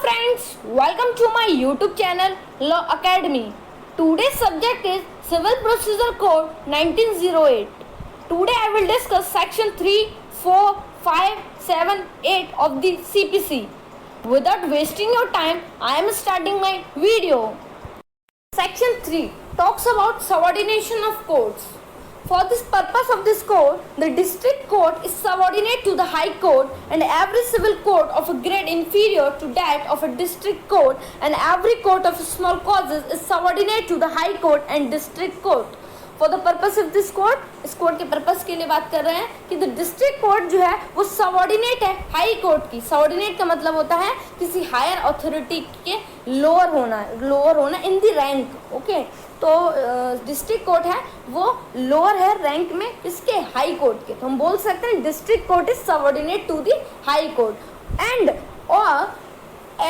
friends, welcome to my YouTube channel Law Academy. Today's subject is Civil Procedure Code 1908. Today I will discuss section 3, 4, 5, 7, 8 of the CPC. Without wasting your time, I am starting my video. Section 3 talks about subordination of courts. For this purpose of this code, the district court is subordinate to the high court, and every civil court of a grade inferior to that of a district court and every court of small causes is subordinate to the high court and district court. For the purpose of this court, इस court के purpose के लिए बात कर रहे हैं कि the district court जो है वो सबॉर्डिनेट है हाई कोर्ट की. सबॉर्डिनेट का मतलब होता है किसी हायर अथॉरिटी के लोअर होना इन द रैंक. ओके, तो डिस्ट्रिक्ट कोर्ट है वो लोअर है रैंक में इसके हाई कोर्ट के. तो हम बोल सकते हैं district court is subordinate to the high court. And और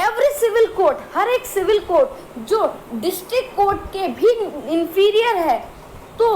एवरी सिविल कोर्ट, हर एक सिविल कोर्ट जो डिस्ट्रिक्ट कोर्ट के भी इंफीरियर है, तो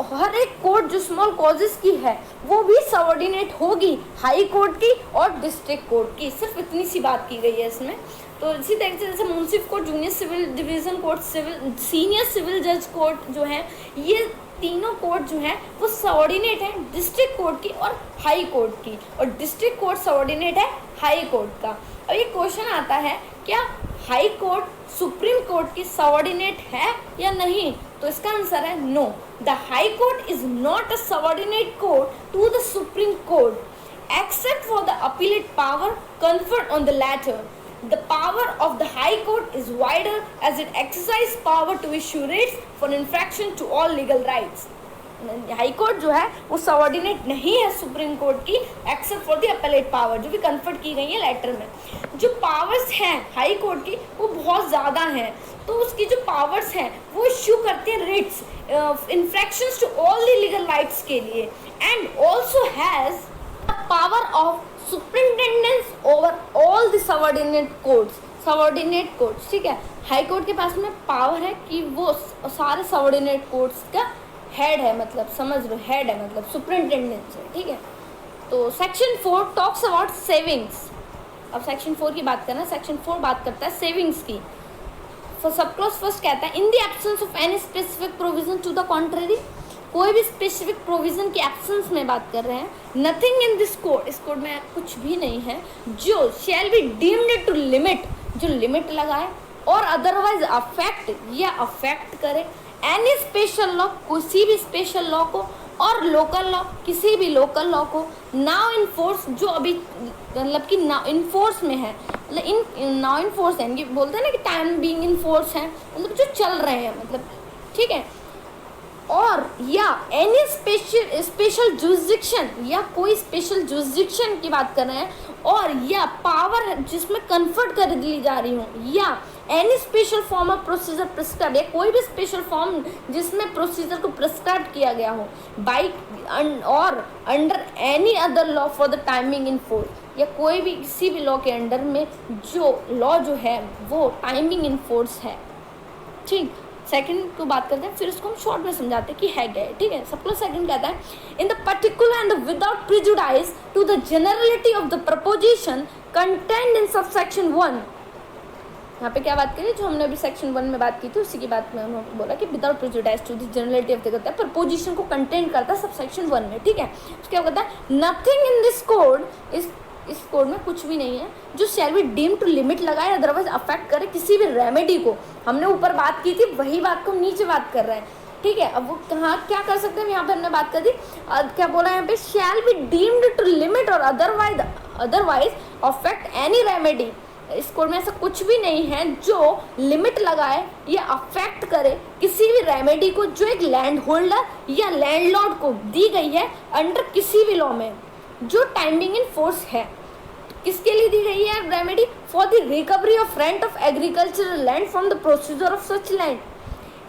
हर एक कोर्ट जो स्मॉल कॉजेस की है वो भी सबॉर्डिनेट होगी हाई कोर्ट की और डिस्ट्रिक्ट कोर्ट की. सिर्फ इतनी सी बात की गई है इसमें. तो इसी तरीके से जैसे मुंसिफ court, junior civil division court, civil senior civil जज कोर्ट जो है, ये तीनों कोर्ट जो है वो सबॉर्डिनेट है डिस्ट्रिक्ट कोर्ट की और हाई कोर्ट की, और डिस्ट्रिक्ट कोर्ट सबॉर्डिनेट है हाई कोर्ट का. अब ये क्वेश्चन आता है, क्या हाई कोर्ट सुप्रीम कोर्ट की सबॉर्डिनेट है या नहीं? तो इसका आंसर है no. The high court is not a subordinate court to the supreme court except for the appellate power conferred on the latter. The power of the High Court is wider as it exercises power to issue writs for infraction to all legal rights. High court जो है वो subordinate नहीं है supreme court की accept for the appellate power जो भी confer की गई है लेटर में. जो पावर्स हैं हाई कोर्ट की वो बहुत ज़्यादा हैं, तो उसकी जो पावर्स हैं वो इश्यू करते हैं writs infractions to all the legal rights के लिए, and also has power of superintendence over all the subordinate courts. ठीक है, हाई कोर्ट के पास में पावर है कि वो सारे सबॉर्डिनेट कोर्ट्स का हेड है, मतलब समझ लो हेड है, मतलब सुपरिंटेंडेंस है. ठीक है, तो सेक्शन 4 टॉक्स अबाउट सेविंग्स. अब सेक्शन 4 की बात करना. सेक्शन 4 बात करता है सेविंग्स की. सब क्लॉज फर्स्ट कहता है in the absence of any specific provision to the contrary. कोई भी स्पेसिफिक प्रोविजन के एब्सेंस में बात कर रहे हैं. नथिंग इन दिस कोड, इस कोड में कुछ भी नहीं है जो shall be deemed to limit, जो लिमिट लगाए और अदरवाइज अफेक्ट या अफेक्ट करे एनी स्पेशल लॉ, किसी भी स्पेशल लॉ को, और लोकल लॉ, किसी भी लोकल लॉ को, नाउ इन फोर्स, जो अभी मतलब कि नाउ इन फोर्स में है, मतलब इन नाउ इन फोर्स है, बोलते हैं ना कि टाइम बीइंग इन फोर्स है, मतलब जो चल रहे हैं, मतलब ठीक है. और या एनी स्पेशल जुरिसडिक्शन, या कोई स्पेशल जुरिसडिक्शन की बात कर रहे हैं, और या पावर जिसमें कन्फर्ट कर दी जा रही हो, या any special form of procedure prescribe, या कोई भी स्पेशल फॉर्म जिसमें प्रोसीजर को प्रिस्क्राइब किया गया हो बाई और under any other law for the timing in force, या कोई भी किसी भी लॉ के अंडर में जो लॉ जो है वो टाइमिंग इन फोर्स है. ठीक, सेकंड को बात करते हैं, फिर उसको हम शॉर्ट में समझाते हैं कि है क्या है. ठीक है, सबको सेकंड कहता है in the particular and without prejudice to the generality of the proposition content in subsection 1. यहाँ पे क्या बात करी, जो हमने अभी सेक्शन 1 में बात की थी उसी की बात में हमने बोला कि without prejudice to the generality of the कहता है प्रपोजिशन को कंटेंट करता है सबसेक्शन 1 में. ठीक है, उसके क्या कहता है नथिंग इन दिस कोड, इस कोड में कुछ भी नहीं है जो shall be deem to limit लगाए अदरवाइज अफेक्ट करे किसी भी रेमेडी को. हमने ऊपर बात की थी वही बात को नीचे बात कर रहे हैं. ठीक है, अब वो कहाँ क्या कर सकते हैं, यहाँ पे हमने बात कर दी. क्या बोला यहाँ पे, shall be deemed to limit और अदरवाइज अफेक्ट एनी रेमेडी. इस कोड में ऐसा कुछ भी नहीं है जो लिमिट लगाए या अफेक्ट करे किसी भी रेमेडी को जो एक लैंड होल्डर या लैंडलॉर्ड को दी गई है अंडर किसी भी लॉ में जो टाइमिंग इन फोर्स है. किसके लिए दी गई है remedy? For the recovery of rent of agricultural land from the procedure of such land.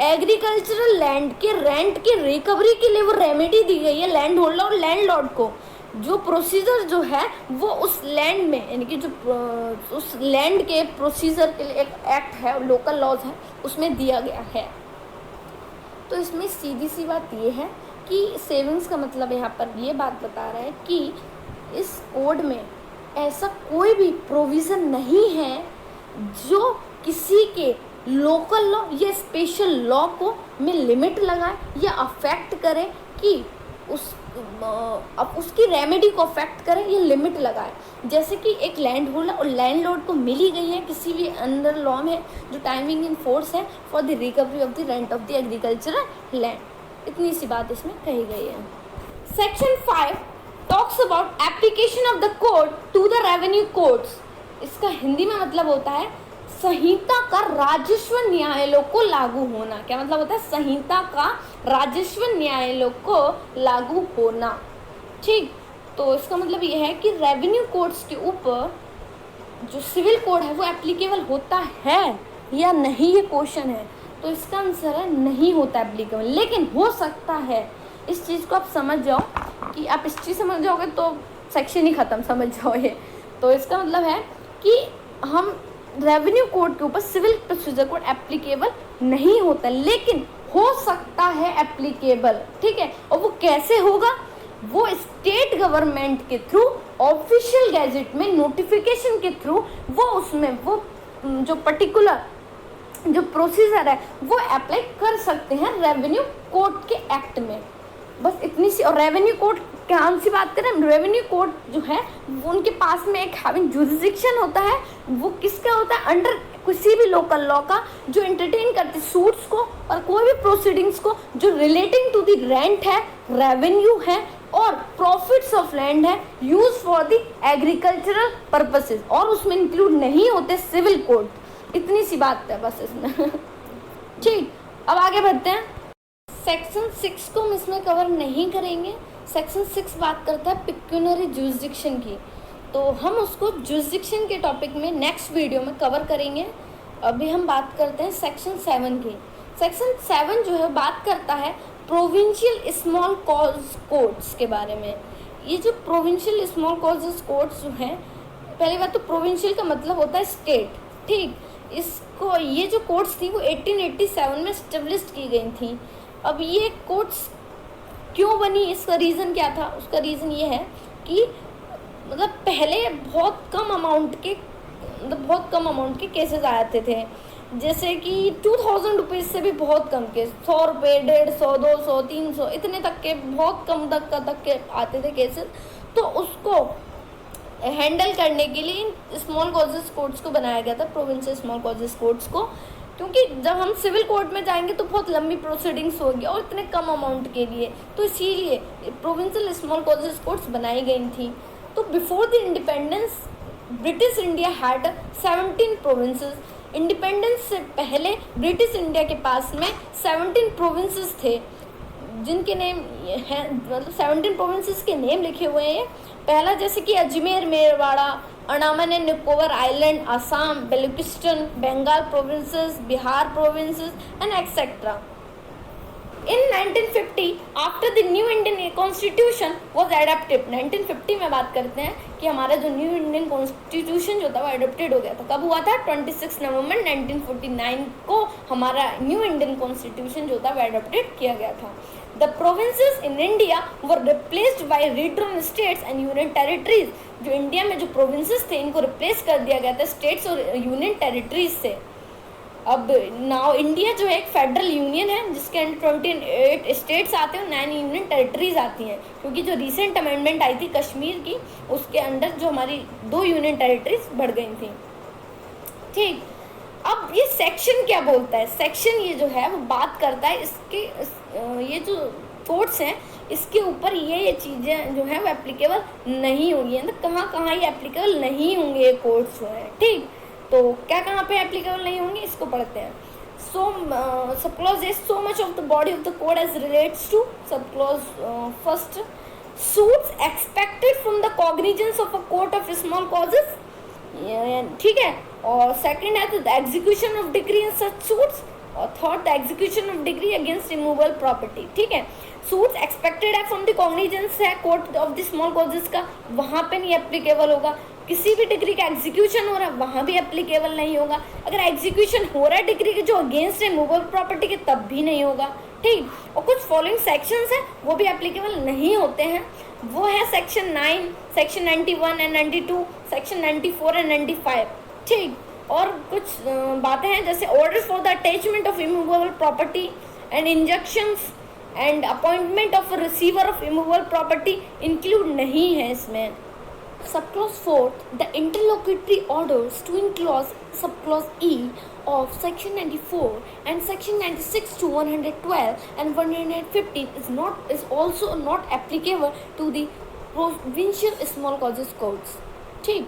Agricultural land के रेंट की रिकवरी के लिए वो रेमेडी दी गई है लैंड होल्डर और लैंडलॉर्ड को. जो प्रोसीजर जो है वो उस लैंड में, यानी कि जो उस लैंड के प्रोसीजर के लिए एक एक्ट है, लोकल लॉज है, उसमें दिया गया है. तो इसमें सीधी सी बात ये है कि सेविंग्स का मतलब यहाँ पर ये बात बता रहा है कि इस कोड में ऐसा कोई भी प्रोविज़न नहीं है जो किसी के लोकल लॉ या स्पेशल लॉ को में लिमिट लगाए या अफेक्ट करे कि उस अब उसकी रेमेडी को अफेक्ट करे या लिमिट लगाए। जैसे कि एक लैंड होल्डर और लैंडलॉर्ड को मिली गई है किसी भी अंडर लॉ में जो टाइमिंग इन फोर्स है for the recovery of the rent of the agricultural land. इतनी सी बात इसमें कही गई है। Section 5 talks about application of the code to the revenue courts. इसका हिंदी में मतलब होता है संहिता का राजस्व न्यायालयों को लागू होना। क्या मतलब होता है? संहिता का राजस्व न्यायालयों को लागू होना। ठीक, तो इसका मतलब यह है कि रेवेन्यू कोर्ट्स के ऊपर जो सिविल कोड है वो एप्लीकेबल होता है या नहीं, ये क्वेश्चन है। तो इसका आंसर है नहीं होता एप्लीकेबल, लेकिन हो सकता है। इस चीज़ को आप समझ जाओ कि आप इस चीज़ समझ जाओगे तो सेक्शन ही ख़त्म, समझ जाओ ये। तो इसका मतलब है कि हम रेवेन्यू कोड के ऊपर सिविल प्रोसीजर कोड एप्लीकेबल नहीं होता, लेकिन हो सकता है एप्लीकेबल। ठीक है, और वो कैसे होगा? वो स्टेट गवर्नमेंट के थ्रू ऑफिशियल गैजेट में नोटिफिकेशन के थ्रू वो उसमें वो जो पर्टिकुलर जो प्रोसीजर है वो अप्लाई कर सकते हैं रेवेन्यू कोड के एक्ट में। बस इतनी सी। और रेवेन्यू कोड कौन सी बात करें? रेवेन्यू कोड जो है वो उनके पास में एक हैविंग जुरिसडिक्शन होता है। वो किसका होता है? अंडर किसी भी लोकल लॉ का, जो एंटरटेन करते सूट्स को और कोई भी प्रोसीडिंग्स को जो रिलेटिंग टू द रेंट है, रेवेन्यू है और प्रॉफिट्स ऑफ लैंड है use for the agricultural purposes, और उसमें इंक्लूड नहीं होते सिविल कोड। इतनी सी बात है बस इसमें। ठीक, अब आगे बढ़ते हैं। सेक्शन 6 को हम इसमें कवर नहीं करेंगे। सेक्शन 6 बात करता है पिक्यूनरी जुरिसडिक्शन की, तो हम उसको जुरिसडिक्शन के टॉपिक में नेक्स्ट वीडियो में कवर करेंगे। अभी हम बात करते हैं सेक्शन 7 की। सेक्शन 7 जो है बात करता है प्रोविंशियल स्मॉल कॉज कोर्ट्स के बारे में। ये जो प्रोविंशियल स्मॉल कॉजेज कोर्ट्स जो हैं, पहली बात तो प्रोविंशियल का मतलब होता है स्टेट। ठीक, इसको ये जो कोर्ट्स थी वो 1887 में एस्टेब्लिश की गई थी। अब ये कोर्ट्स क्यों बनी, इसका रीज़न क्या था? उसका रीज़न ये है कि मतलब पहले बहुत कम अमाउंट के केसेस आते थे, जैसे कि 2000 रुपीज़ से भी बहुत कम केस, 100 रुपये, 150, 200, 300 इतने तक के बहुत कम तक के आते थे केसेस। तो उसको हैंडल करने के लिए स्मॉल कॉजेस कोर्ट्स को बनाया गया था, प्रोविंशियल स्मॉल कॉजेस कोर्ट्स को, क्योंकि जब हम सिविल कोर्ट में जाएंगे तो बहुत लंबी प्रोसीडिंग्स होगी और इतने कम अमाउंट के लिए, तो इसीलिए प्रोविंशियल स्मॉल कॉजेस कोर्ट्स बनाई गई थी। तो before the independence British India had 17 provinces. Independence से पहले ब्रिटिश इंडिया के पास में 17 प्रोविंसेस थे, जिनके नेम हैं, मतलब 17 प्रोविंसेस के नेम लिखे हुए हैं। पहला जैसे कि Ajmer, Merwara, Andaman and Nicobar island, Assam, Balochistan, Bengal provinces, Bihar provinces and etcetera. In 1950, after the new Indian Constitution was adopted, 1950 में बात करते हैं कि हमारा जो न्यू इंडियन कॉन्स्टिट्यूशन जो था वो अडोप्टेड हो गया था। कब हुआ था? 26 नवंबर 1949 को हमारा न्यू इंडियन कॉन्स्टिट्यूशन जो था वो अडोप्टेड किया गया था। The provinces in India were replaced by redrawn states and union territories. जो इंडिया में जो प्रोविंसेस थे इनको रिप्लेस कर दिया गया था स्टेट्स और यूनियन टेरिटरीज से। अब नाउ इंडिया जो है एक फेडरल यूनियन है जिसके अंडर 28 स्टेट्स आते हैं और 9 यूनियन टेरिटरीज आती हैं, क्योंकि जो रिसेंट अमेंडमेंट आई थी कश्मीर की उसके अंडर जो हमारी 2 यूनियन टेरिटरीज बढ़ गई थी। ठीक, अब ये सेक्शन क्या बोलता है? सेक्शन ये जो है वो बात करता है इसके ये जो कोर्ट्स हैं इसके ऊपर ये चीज़ें जो है वो एप्लीकेबल नहीं होंगी, है ना, कहाँ ये एप्लीकेबल नहीं होंगे ये कोर्ट्स जो है। ठीक, तो क्या कहाँ पे एप्लीकेबल नहीं होंगे इसको पढ़ते हैं। Sub clause is so much of the body of the code as relates to sub clause first suits excepted from the cognizance of a court of small causes. ठीक है, और सेकंड है the execution of decree in such suits, और third the execution of decree against removal property. ठीक है, suits excepted है from the cognizance है court of the small causes का, वहाँ पे नहीं एप्लीकेबल होगा। किसी भी डिग्री का एग्जीक्यूशन हो रहा है वहाँ भी एप्लीकेबल नहीं होगा। अगर एग्जीक्यूशन हो रहा है डिग्री के जो अगेंस्ट है मूवेबल प्रॉपर्टी के तब भी नहीं होगा। ठीक, और कुछ फॉलोइंग सेक्शंस हैं वो भी एप्लीकेबल नहीं होते हैं, वो है section 9, section 91 and 92, section 94 and 95। ठीक, और कुछ बातें हैं जैसे order for the attachment of immovable property and injunctions and appointment of receiver of immovable property include नहीं है इसमें। Subclause 4, the interlocutory orders to clause subclause E of section 94 and section 96 to 112 and 115 is also not applicable to the provincial small causes codes. ठीक,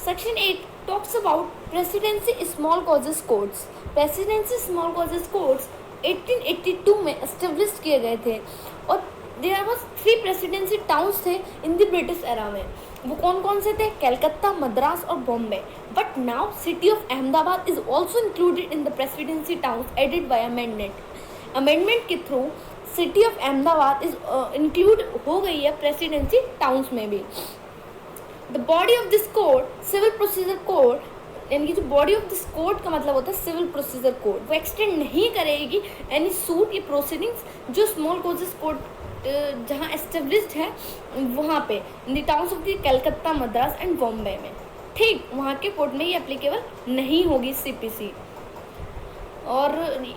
section 8 talks about presidency small causes codes. Presidency small causes codes 1882 में established किए गए थे और there was 3 presidency towns थे in the British era में। वो कौन कौन से थे? कलकत्ता, मद्रास और Bombay. But now city of Ahmedabad is also included in the presidency towns added by amendment के through city of Ahmedabad is include हो गई है प्रेसिडेंसी टाउन्स में भी। The body of this code civil procedure code, यानी कि जो बॉडी ऑफ दिस कोड का मतलब होता है सिविल प्रोसीजर कोड, वो एक्सटेंड नहीं करेगी एनी सूट या प्रोसीडिंग्स जो स्मॉल कॉजेस कोड जहाँ एस्टेब्लिश्ड है वहाँ पे in the towns of the Calcutta, Madras and Bombay में। ठीक, वहाँ के कोर्ट में ये एप्लीकेबल नहीं होगी सीपीसी। और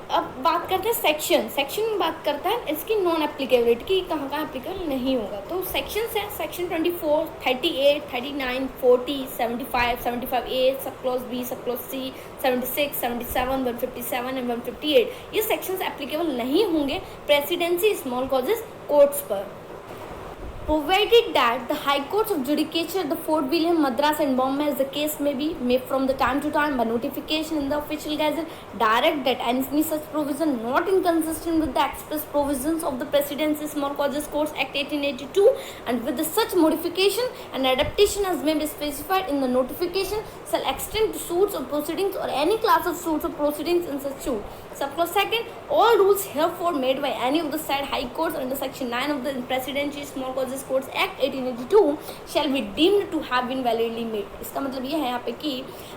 अब बात करते हैं सेक्शन में बात करता है इसकी नॉन एप्लीकेबिलिटी की, कहाँ कहाँ एप्लीकेबल नहीं होगा। तो सेक्शंस हैं section 24, 38, 39, 40, 75, 75A, sub clause b, sub clause c, 76, 77, 157 and 158। ये सेक्शंस एप्लीकेबल नहीं होंगे प्रेसिडेंसी स्मॉल कॉजेस कोर्ट्स पर। Provided that the High Courts of Judicature, the Fort William, Madras and Bombay, as the case may be, may from the time to time by notification in the official gazette direct that any such provision not inconsistent with the express provisions of the Presidency Small Causes Courts Act 1882 and with the such modification and adaptation as may be specified in the notification shall extend to suits or proceedings or any class of suits or proceedings in such suit. Subclause 2, all rules herefore made by any of the said High Courts under section 9 of the Presidency Small Causes Courts Act 1882 shall be deemed to have been validly made। इसका मतलब ये है यहाँ पे कि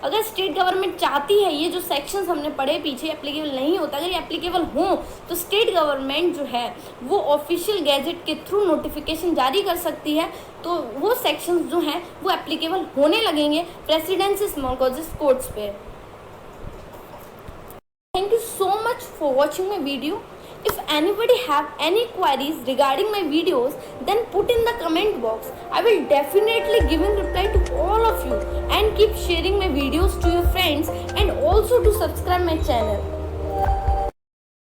अगर state government चाहती है ये जो सेक्शंस हमने पढ़े पीछे एप्लीकेबल नहीं होता, अगर ये एप्लीकेबल हो तो स्टेट गवर्नमेंट जो है वो ऑफिशियल गैजेट के थ्रू नोटिफिकेशन जारी कर सकती है, तो वो सेक्शंस जो हैं वो एप्लीकेबल होने लगेंगे प्रेसिडेंसी स्मॉल कॉजेस कोर्ट्स पे। Thank you so much for watching my video. If anybody have any queries regarding my videos, then put in the comment box. I will definitely giving reply to all of you and keep sharing my videos to your friends and also to subscribe my channel.